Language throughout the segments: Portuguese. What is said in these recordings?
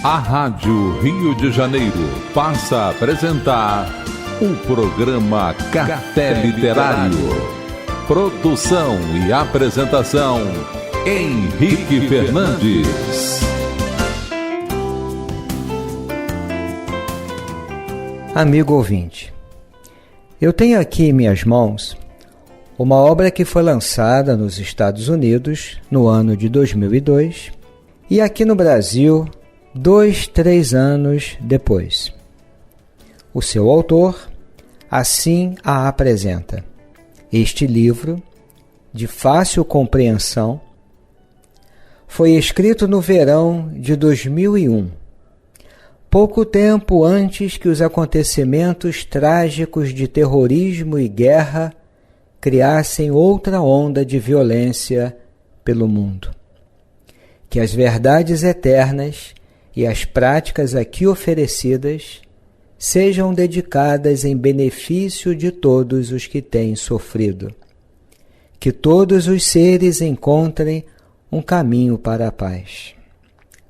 A Rádio Rio de Janeiro passa a apresentar o programa Café Literário. Produção e apresentação, Henrique Fernandes. Amigo ouvinte, eu tenho aqui em minhas mãos uma obra que foi lançada nos Estados Unidos no ano de 2002 e aqui no Brasil 2-3 anos depois. O seu autor assim a apresenta. Este livro, de fácil compreensão, foi escrito no verão de 2001, pouco tempo antes que os acontecimentos trágicos de terrorismo e guerra criassem outra onda de violência pelo mundo. Que as verdades eternas e as práticas aqui oferecidas sejam dedicadas em benefício de todos os que têm sofrido. Que todos os seres encontrem um caminho para a paz.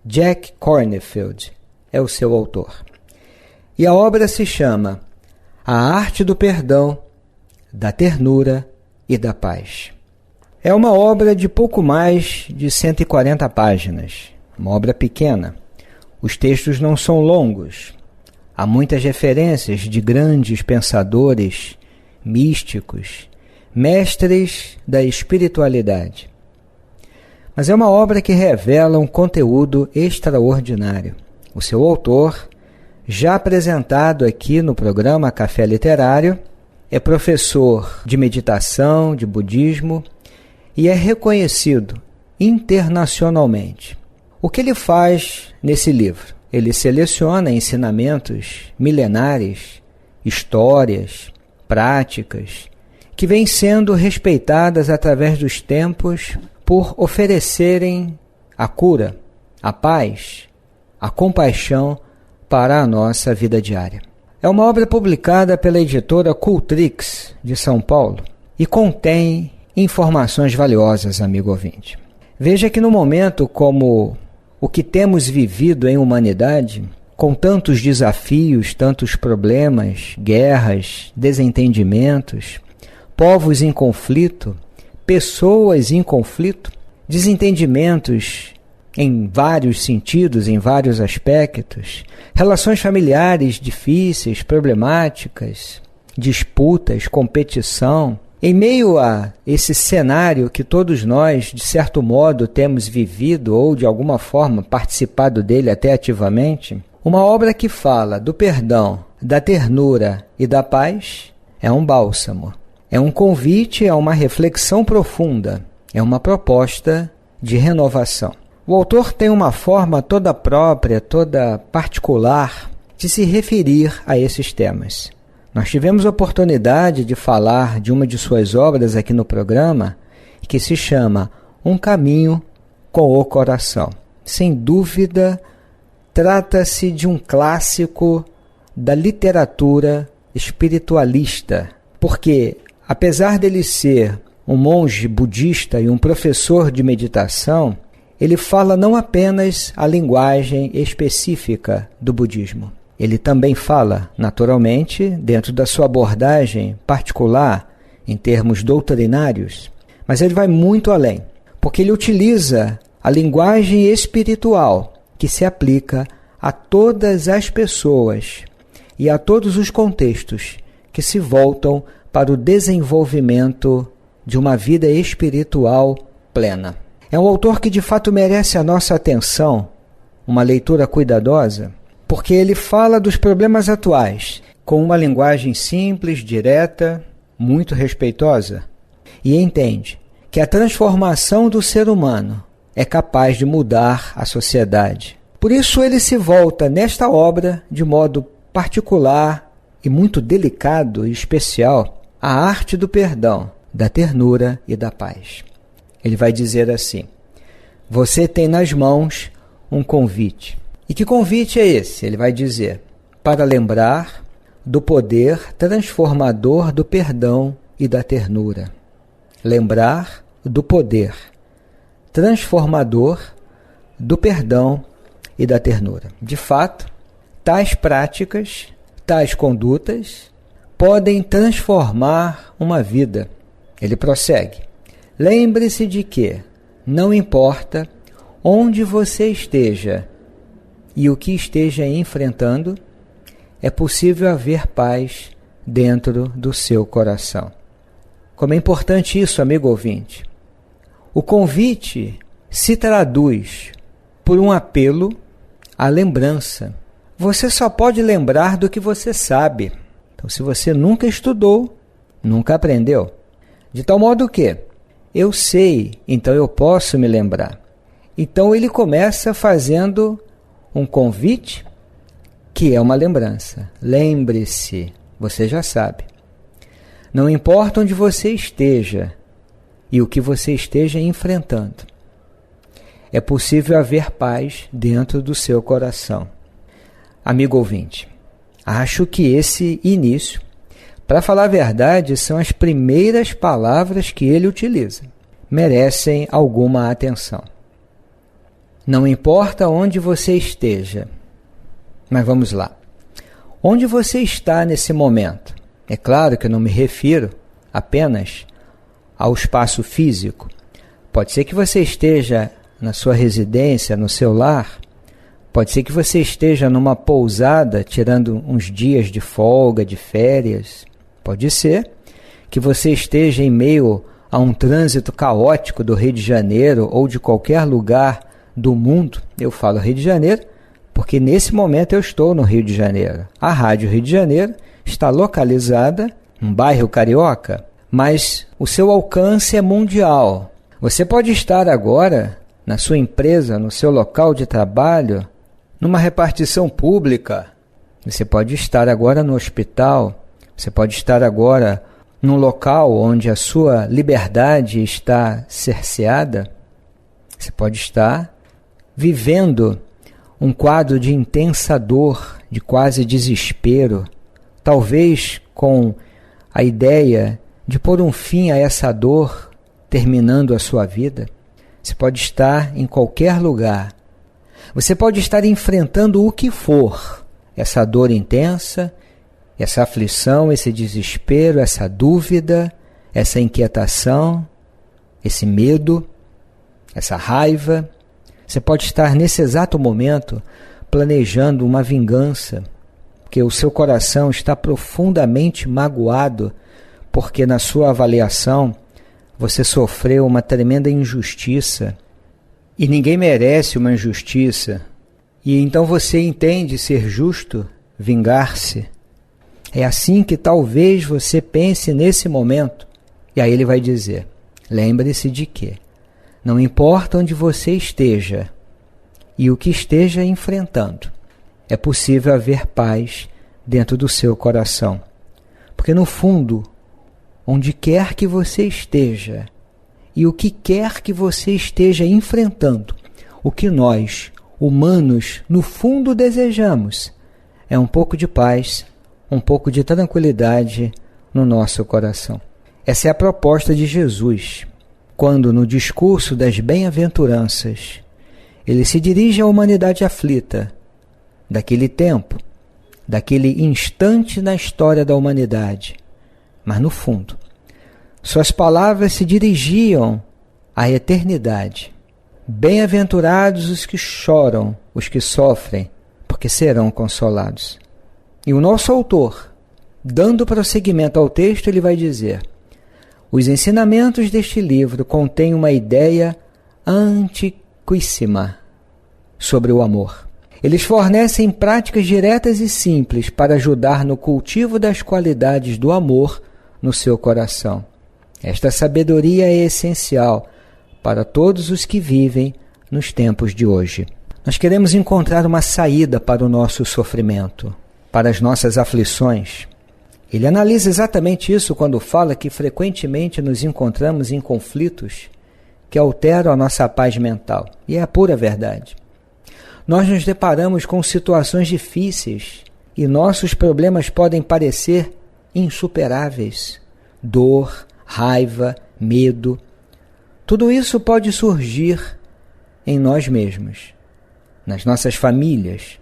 Jack Kornfield é o seu autor. E a obra se chama A Arte do Perdão, da Ternura e da Paz. É uma obra de pouco mais de 140 páginas, uma obra pequena. Os textos não são longos. Há muitas referências de grandes pensadores, místicos, mestres da espiritualidade. Mas é uma obra que revela um conteúdo extraordinário. O seu autor, já apresentado aqui no programa Café Literário, é professor de meditação, de budismo e é reconhecido internacionalmente. O que ele faz nesse livro? Ele seleciona ensinamentos milenares, histórias, práticas, que vêm sendo respeitadas através dos tempos por oferecerem a cura, a paz, a compaixão para a nossa vida diária. É uma obra publicada pela editora Cultrix, de São Paulo, e contém informações valiosas, amigo ouvinte. Veja que no momento como o que temos vivido em humanidade, com tantos desafios, tantos problemas, guerras, desentendimentos, povos em conflito, pessoas em conflito, desentendimentos em vários sentidos, em vários aspectos, relações familiares difíceis, problemáticas, disputas, competição. Em meio a esse cenário que todos nós, de certo modo, temos vivido ou de alguma forma participado dele até ativamente, uma obra que fala do perdão, da ternura e da paz é um bálsamo, é um convite a uma reflexão profunda, é uma proposta de renovação. O autor tem uma forma toda própria, toda particular, de se referir a esses temas. Nós tivemos a oportunidade de falar de uma de suas obras aqui no programa, que se chama Um Caminho com o Coração. Sem dúvida, trata-se de um clássico da literatura espiritualista, porque, apesar dele ser um monge budista e um professor de meditação, ele fala não apenas a linguagem específica do budismo. Ele também fala, naturalmente, dentro da sua abordagem particular, em termos doutrinários, mas ele vai muito além, porque ele utiliza a linguagem espiritual que se aplica a todas as pessoas e a todos os contextos que se voltam para o desenvolvimento de uma vida espiritual plena. É um autor que de fato merece a nossa atenção, uma leitura cuidadosa, porque ele fala dos problemas atuais com uma linguagem simples, direta, muito respeitosa, e entende que a transformação do ser humano é capaz de mudar a sociedade. Por isso ele se volta nesta obra de modo particular e muito delicado e especial à arte do perdão, da ternura e da paz. Ele vai dizer assim: você tem nas mãos um convite. E que convite é esse? Ele vai dizer: para lembrar do poder transformador do perdão e da ternura. Lembrar do poder transformador do perdão e da ternura. De fato, tais práticas, tais condutas podem transformar uma vida. Ele prossegue. Lembre-se de que não importa onde você esteja e o que esteja enfrentando, é possível haver paz dentro do seu coração. Como é importante isso, amigo ouvinte. O convite se traduz por um apelo à lembrança. Você só pode lembrar do que você sabe. Então, se você nunca estudou, nunca aprendeu. De tal modo que eu sei, então eu posso me lembrar. Então ele começa fazendo um convite que é uma lembrança. Lembre-se, você já sabe. Não importa onde você esteja e o que você esteja enfrentando, é possível haver paz dentro do seu coração. Amigo ouvinte, acho que esse início, para falar a verdade, são as primeiras palavras que ele utiliza. Merecem alguma atenção. Não importa onde você esteja, mas vamos lá. Onde você está nesse momento? É claro que eu não me refiro apenas ao espaço físico. Pode ser que você esteja na sua residência, no seu lar. Pode ser que você esteja numa pousada, tirando uns dias de folga, de férias. Pode ser que você esteja em meio a um trânsito caótico do Rio de Janeiro ou de qualquer lugar do mundo. Eu falo Rio de Janeiro porque nesse momento eu estou no Rio de Janeiro. A Rádio Rio de Janeiro está localizada num bairro carioca, mas o seu alcance é mundial. Você pode estar agora na sua empresa, no seu local de trabalho, numa repartição pública. Você pode estar agora no hospital. Você pode estar agora num local onde a sua liberdade está cerceada. Você pode estar vivendo um quadro de intensa dor, de quase desespero, talvez com a ideia de pôr um fim a essa dor, terminando a sua vida. Você pode estar em qualquer lugar. Você pode estar enfrentando o que for, essa dor intensa, essa aflição, esse desespero, essa dúvida, essa inquietação, esse medo, essa raiva. Você pode estar nesse exato momento planejando uma vingança, porque o seu coração está profundamente magoado, porque na sua avaliação você sofreu uma tremenda injustiça e ninguém merece uma injustiça. E então você entende ser justo vingar-se. É assim que talvez você pense nesse momento. E aí ele vai dizer, lembre-se de que não importa onde você esteja e o que esteja enfrentando, é possível haver paz dentro do seu coração. Porque no fundo, onde quer que você esteja e o que quer que você esteja enfrentando, o que nós, humanos, no fundo desejamos é um pouco de paz, um pouco de tranquilidade no nosso coração. Essa é a proposta de Jesus, quando no discurso das bem-aventuranças ele se dirige à humanidade aflita daquele tempo, daquele instante na história da humanidade. Mas no fundo, suas palavras se dirigiam à eternidade. Bem-aventurados os que choram, os que sofrem, porque serão consolados. E o nosso autor, dando prosseguimento ao texto, ele vai dizer: os ensinamentos deste livro contêm uma ideia antiquíssima sobre o amor. Eles fornecem práticas diretas e simples para ajudar no cultivo das qualidades do amor no seu coração. Esta sabedoria é essencial para todos os que vivem nos tempos de hoje. Nós queremos encontrar uma saída para o nosso sofrimento, para as nossas aflições. Ele analisa exatamente isso quando fala que frequentemente nos encontramos em conflitos que alteram a nossa paz mental. E é a pura verdade. Nós nos deparamos com situações difíceis e nossos problemas podem parecer insuperáveis. Dor, raiva, medo. Tudo isso pode surgir em nós mesmos. nas nossas famílias,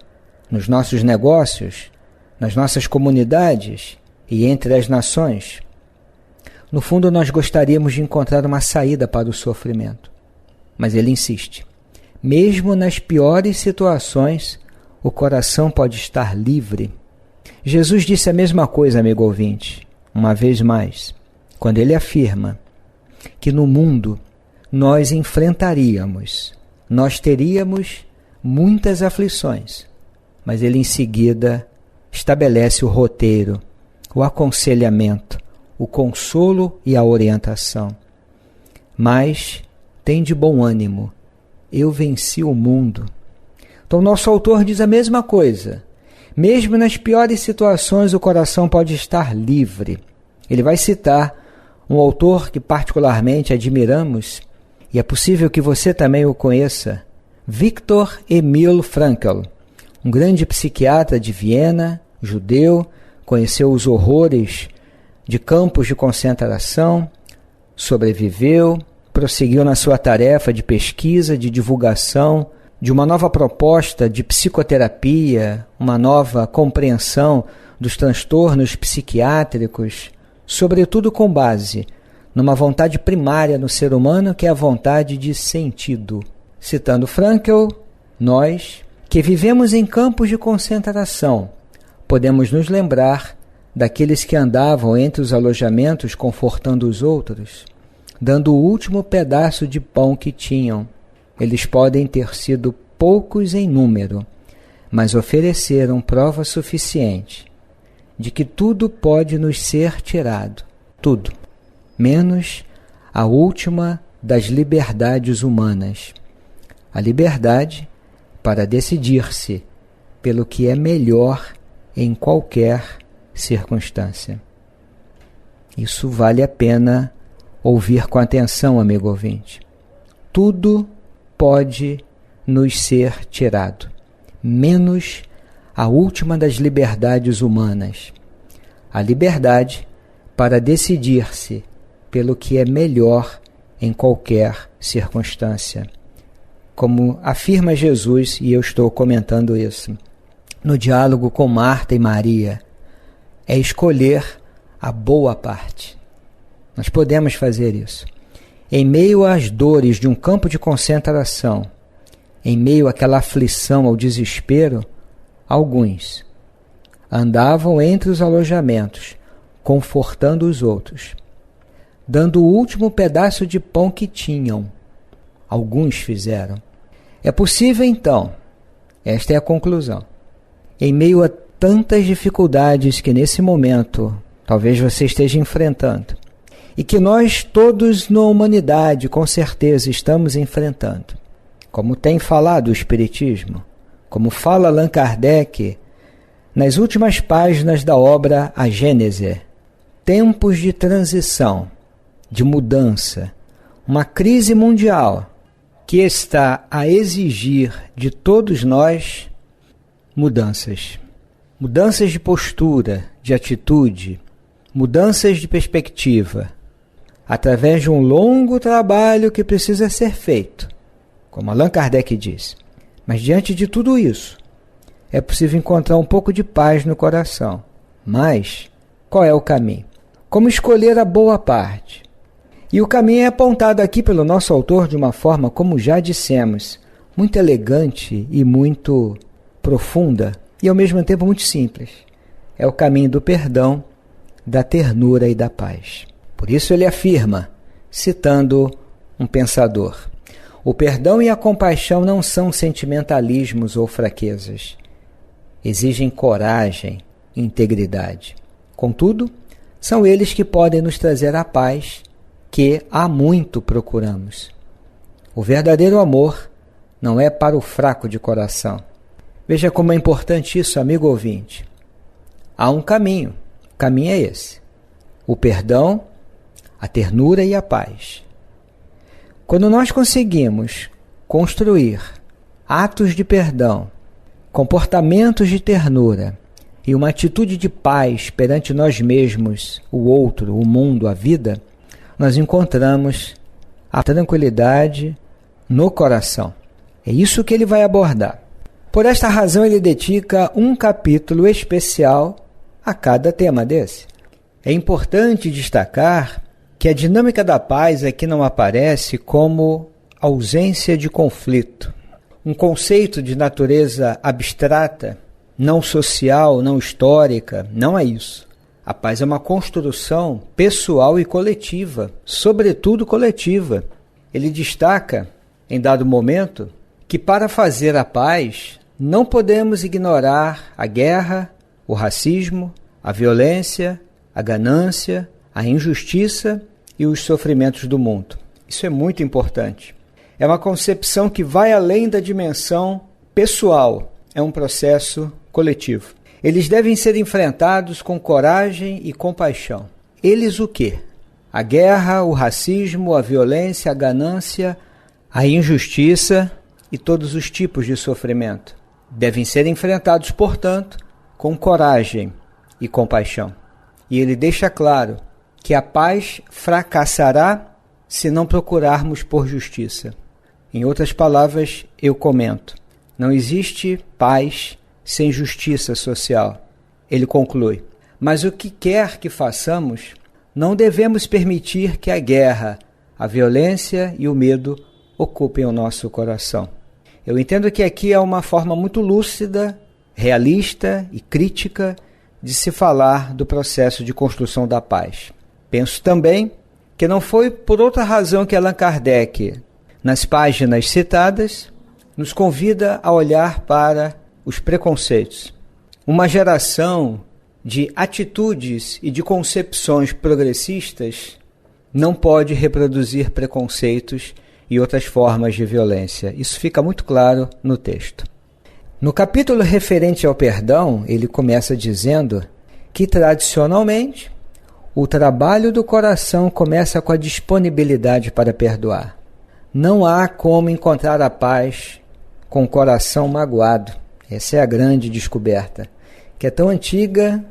nos nossos negócios, nas nossas comunidades e entre as nações. No fundo, nós gostaríamos de encontrar uma saída para o sofrimento. Mas ele insiste. Mesmo nas piores situações, o coração pode estar livre. Jesus disse a mesma coisa, amigo ouvinte, uma vez mais, quando ele afirma que no mundo nós enfrentaríamos, nós teríamos muitas aflições, mas ele em seguida estabelece o roteiro, o aconselhamento, o consolo e a orientação. Mas tem de bom ânimo, eu venci o mundo. Então nosso autor diz a mesma coisa. Mesmo nas piores situações o coração pode estar livre. Ele vai citar um autor que particularmente admiramos, e é possível que você também o conheça, Viktor Emil Frankl, um grande psiquiatra de Viena, judeu, conheceu os horrores de campos de concentração, sobreviveu, prosseguiu na sua tarefa de pesquisa, de divulgação, de uma nova proposta de psicoterapia, uma nova compreensão dos transtornos psiquiátricos, sobretudo com base numa vontade primária no ser humano, que é a vontade de sentido. Citando Frankl, nós, que vivemos em campos de concentração, podemos nos lembrar daqueles que andavam entre os alojamentos confortando os outros, dando o último pedaço de pão que tinham. Eles podem ter sido poucos em número, mas ofereceram prova suficiente de que tudo pode nos ser tirado, tudo, menos a última das liberdades humanas, a liberdade para decidir-se pelo que é melhor em qualquer circunstância. Isso vale a pena ouvir com atenção, amigo ouvinte. Tudo pode nos ser tirado, menos a última das liberdades humanas, a liberdade para decidir-se pelo que é melhor em qualquer circunstância. Como afirma Jesus, e eu estou comentando isso, no diálogo com Marta e Maria, é escolher a boa parte. Nós podemos fazer isso. Em meio às dores de um campo de concentração, em meio àquela aflição, ao desespero, alguns andavam entre os alojamentos, confortando os outros, dando o último pedaço de pão que tinham. Alguns fizeram. É possível, então, esta é a conclusão, em meio a tantas dificuldades que nesse momento talvez você esteja enfrentando, e que nós todos na humanidade com certeza estamos enfrentando, como tem falado o Espiritismo, como fala Allan Kardec nas últimas páginas da obra A Gênese, tempos de transição, de mudança, uma crise mundial que está a exigir de todos nós mudanças. Mudanças de postura, de atitude, mudanças de perspectiva, através de um longo trabalho que precisa ser feito, como Allan Kardec diz. Mas diante de tudo isso, é possível encontrar um pouco de paz no coração. Mas qual é o caminho? Como escolher a boa parte? E o caminho é apontado aqui pelo nosso autor de uma forma, como já dissemos, muito elegante e muito profunda, e ao mesmo tempo muito simples. É o caminho do perdão, da ternura e da paz. Por isso ele afirma, citando um pensador, o perdão e a compaixão não são sentimentalismos ou fraquezas. Exigem coragem e integridade. Contudo, são eles que podem nos trazer a paz que há muito procuramos. O verdadeiro amor não é para o fraco de coração. Veja como é importante isso, amigo ouvinte. Há um caminho. O caminho é esse. O perdão, a ternura e a paz. Quando nós conseguimos construir atos de perdão, comportamentos de ternura e uma atitude de paz perante nós mesmos, o outro, o mundo, a vida, nós encontramos a tranquilidade no coração. É isso que ele vai abordar. Por esta razão, ele dedica um capítulo especial a cada tema desse. É importante destacar que a dinâmica da paz aqui não aparece como ausência de conflito. Um conceito de natureza abstrata, não social, não histórica, não é isso. A paz é uma construção pessoal e coletiva, sobretudo coletiva. Ele destaca, em dado momento, que para fazer a paz não podemos ignorar a guerra, o racismo, a violência, a ganância, a injustiça e os sofrimentos do mundo. Isso é muito importante. É uma concepção que vai além da dimensão pessoal, é um processo coletivo. Eles devem ser enfrentados com coragem e compaixão. Eles o quê? A guerra, o racismo, a violência, a ganância, a injustiça e todos os tipos de sofrimento. Devem ser enfrentados, portanto, com coragem e compaixão. E ele deixa claro que a paz fracassará se não procurarmos por justiça. Em outras palavras, eu comento, não existe paz sem justiça social. Ele conclui, mas o que quer que façamos, não devemos permitir que a guerra, a violência e o medo ocupem o nosso coração. Eu entendo que aqui é uma forma muito lúcida, realista e crítica de se falar do processo de construção da paz. Penso também que não foi por outra razão que Allan Kardec, nas páginas citadas, nos convida a olhar para os preconceitos. Uma geração de atitudes e de concepções progressistas não pode reproduzir preconceitos e outras formas de violência. Isso fica muito claro no texto. No capítulo referente ao perdão, ele começa dizendo que, tradicionalmente, o trabalho do coração começa com a disponibilidade para perdoar. Não há como encontrar a paz com o coração magoado. Essa é a grande descoberta, que é tão antiga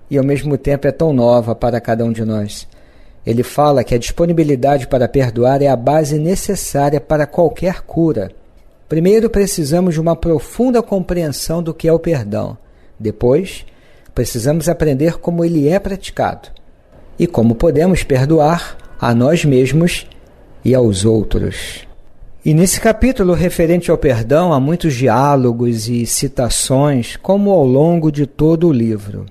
e ao mesmo tempo é tão nova para cada um de nós. Ele fala que a disponibilidade para perdoar é a base necessária para qualquer cura. Primeiro, precisamos de uma profunda compreensão do que é o perdão. Depois, precisamos aprender como ele é praticado e como podemos perdoar a nós mesmos e aos outros. E nesse capítulo referente ao perdão, há muitos diálogos e citações, como ao longo de todo o livro.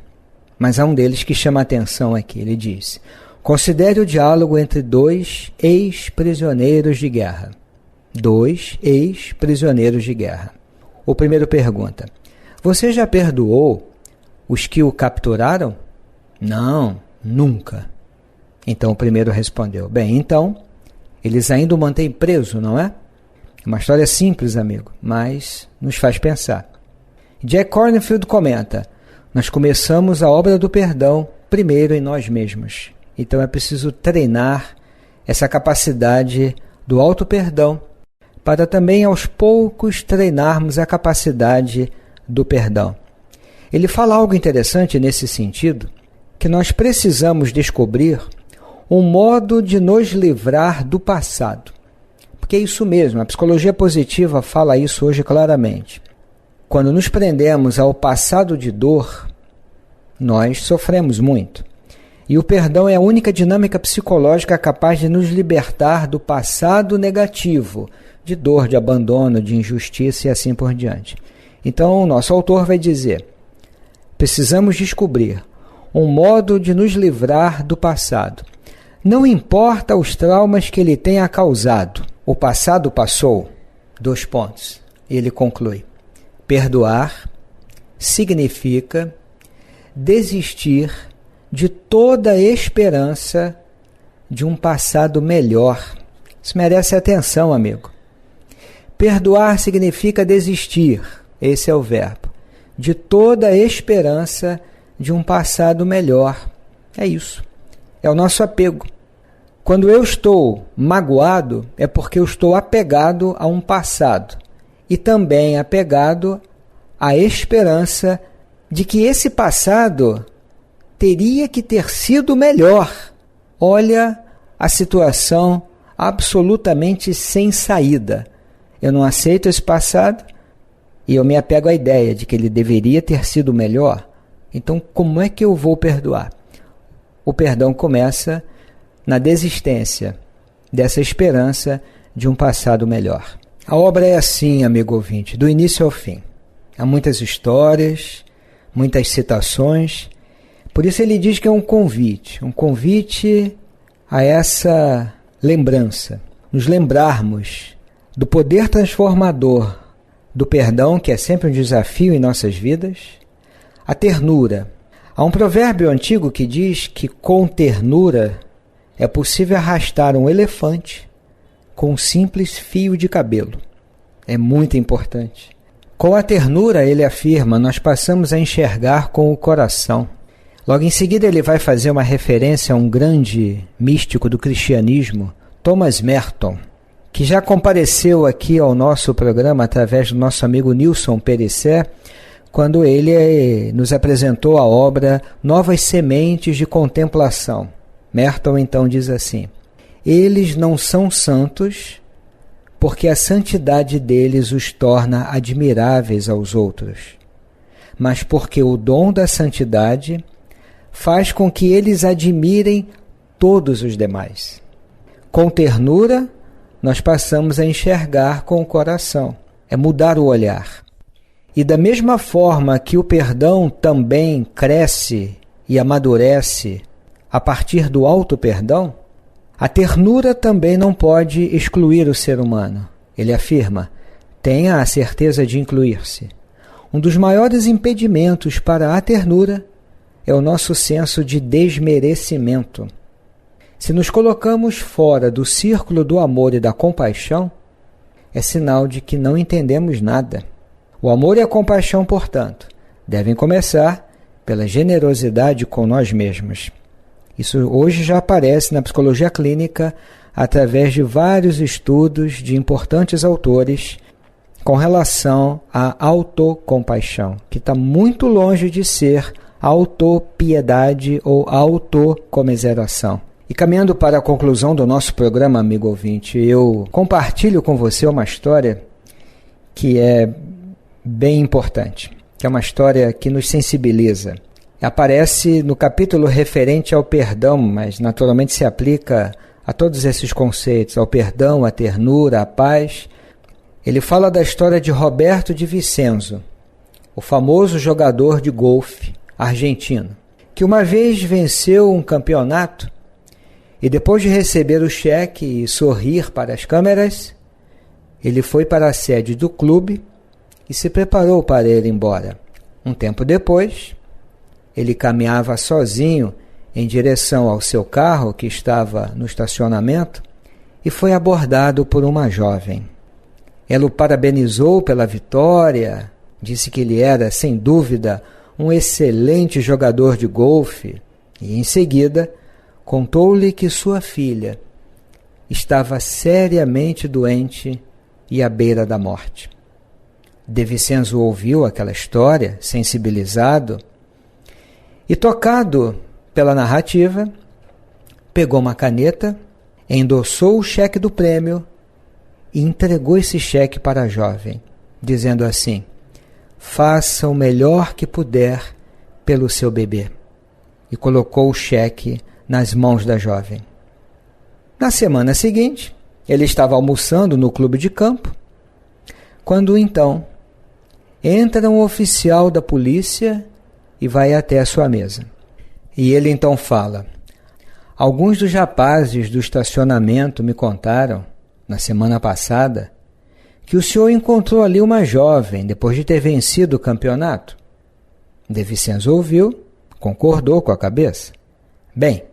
Mas há um deles que chama a atenção aqui. Ele diz: considere o diálogo entre dois ex-prisioneiros de guerra. Dois ex-prisioneiros de guerra. O primeiro pergunta: você já perdoou os que o capturaram? Não, nunca. Então o primeiro respondeu: bem, então eles ainda o mantêm preso, não é? É uma história simples, amigo, mas nos faz pensar. Jack Kornfield comenta: nós começamos a obra do perdão primeiro em nós mesmos. Então é preciso treinar essa capacidade do auto-perdão para também aos poucos treinarmos a capacidade do perdão. Ele fala algo interessante nesse sentido, que nós precisamos descobrir um modo de nos livrar do passado. Porque é isso mesmo, a psicologia positiva fala isso hoje claramente. Quando nos prendemos ao passado de dor, nós sofremos muito. E o perdão é a única dinâmica psicológica capaz de nos libertar do passado negativo, de dor, de abandono, de injustiça e assim por diante. Então, o nosso autor vai dizer: precisamos descobrir um modo de nos livrar do passado. Não importa os traumas que ele tenha causado, o passado passou. Ele conclui: perdoar significa desistir de toda esperança de um passado melhor. Isso merece atenção, amigo. Perdoar significa desistir, esse é o verbo, de toda esperança de um passado melhor. É isso. É o nosso apego. Quando eu estou magoado, é porque eu estou apegado a um passado e também apegado à esperança de que esse passado teria que ter sido melhor. Olha a situação absolutamente sem saída. Eu não aceito esse passado, e eu me apego à ideia de que ele deveria ter sido melhor, então como é que eu vou perdoar? O perdão começa na desistência dessa esperança de um passado melhor. A obra é assim, amigo ouvinte, do início ao fim. Há muitas histórias, muitas citações, por isso ele diz que é um convite a essa lembrança, nos lembrarmos do poder transformador do perdão, que é sempre um desafio em nossas vidas, a ternura. Há um provérbio antigo que diz que com ternura é possível arrastar um elefante com um simples fio de cabelo. É muito importante. Com a ternura, ele afirma, nós passamos a enxergar com o coração. Logo em seguida ele vai fazer uma referência a um grande místico do cristianismo, Thomas Merton, que já compareceu aqui ao nosso programa através do nosso amigo Nilson Perissé, quando ele nos apresentou a obra Novas Sementes de Contemplação. Merton então diz assim: eles não são santos porque a santidade deles os torna admiráveis aos outros, mas porque o dom da santidade faz com que eles admirem todos os demais. Com ternura, nós passamos a enxergar com o coração, é mudar o olhar. E da mesma forma que o perdão também cresce e amadurece a partir do auto-perdão, a ternura também não pode excluir o ser humano. Ele afirma, tenha a certeza de incluir-se. Um dos maiores impedimentos para a ternura é o nosso senso de desmerecimento. Se nos colocamos fora do círculo do amor e da compaixão, é sinal de que não entendemos nada. O amor e a compaixão, portanto, devem começar pela generosidade com nós mesmos. Isso hoje já aparece na psicologia clínica através de vários estudos de importantes autores com relação à autocompaixão, que está muito longe de ser autopiedade ou autocomiseração. E caminhando para a conclusão do nosso programa, amigo ouvinte, eu compartilho com você uma história que é bem importante, que é uma história que nos sensibiliza. Aparece no capítulo referente ao perdão, mas naturalmente se aplica a todos esses conceitos, ao perdão, à ternura, à paz. Ele fala da história de Roberto de Vicenzo, o famoso jogador de golfe argentino, que uma vez venceu um campeonato e depois de receber o cheque e sorrir para as câmeras, ele foi para a sede do clube e se preparou para ir embora. Um tempo depois, ele caminhava sozinho em direção ao seu carro, que estava no estacionamento, e foi abordado por uma jovem. Ela o parabenizou pela vitória, disse que ele era, sem dúvida, um excelente jogador de golfe, e em seguida contou-lhe que sua filha estava seriamente doente e à beira da morte. De Vicenzo ouviu aquela história, sensibilizado, e tocado pela narrativa, pegou uma caneta, endossou o cheque do prêmio e entregou esse cheque para a jovem, dizendo assim: faça o melhor que puder pelo seu bebê. E colocou o cheque nas mãos da jovem. Na semana seguinte, ele estava almoçando no clube de campo, quando então entra um oficial da polícia e vai até a sua mesa. E ele então fala: alguns dos rapazes do estacionamento me contaram, na semana passada, que o senhor encontrou ali uma jovem depois de ter vencido o campeonato. De Vicenzo ouviu, concordou com a cabeça. Bem,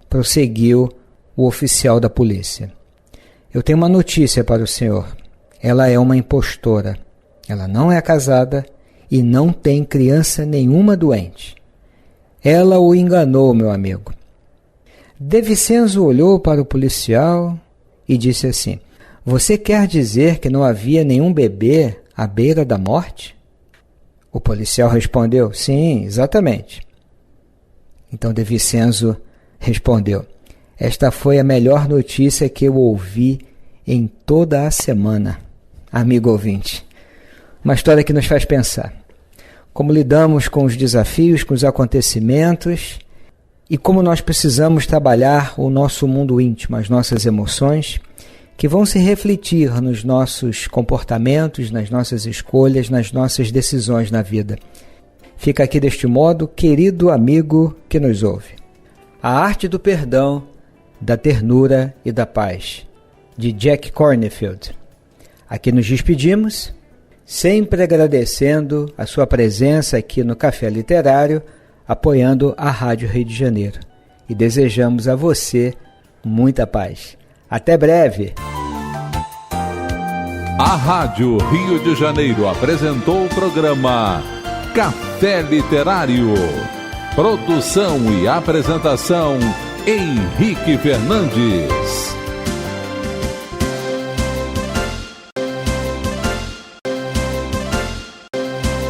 prosseguiu o oficial da polícia, eu tenho uma notícia para o senhor. Ela é uma impostora. Ela não é casada e não tem criança nenhuma doente. Ela o enganou, meu amigo. De Vicenzo olhou para o policial e disse assim: você quer dizer que não havia nenhum bebê à beira da morte? O policial respondeu: sim, exatamente. Então De Vicenzo respondeu: esta foi a melhor notícia que eu ouvi em toda a semana. Amigo ouvinte, Uma história que nos faz pensar. Como lidamos com os desafios, com os acontecimentos e como nós precisamos trabalhar o nosso mundo íntimo, as nossas emoções, que vão se refletir nos nossos comportamentos, nas nossas escolhas, nas nossas decisões na vida. Fica aqui deste modo, querido amigo que nos ouve. A Arte do Perdão, da Ternura e da Paz, de Jack Kornfield. Aqui nos despedimos, sempre agradecendo a sua presença aqui no Café Literário, apoiando a Rádio Rio de Janeiro. E desejamos a você muita paz. Até breve! A Rádio Rio de Janeiro apresentou o programa Café Literário. Produção e apresentação, Henrique Fernandes.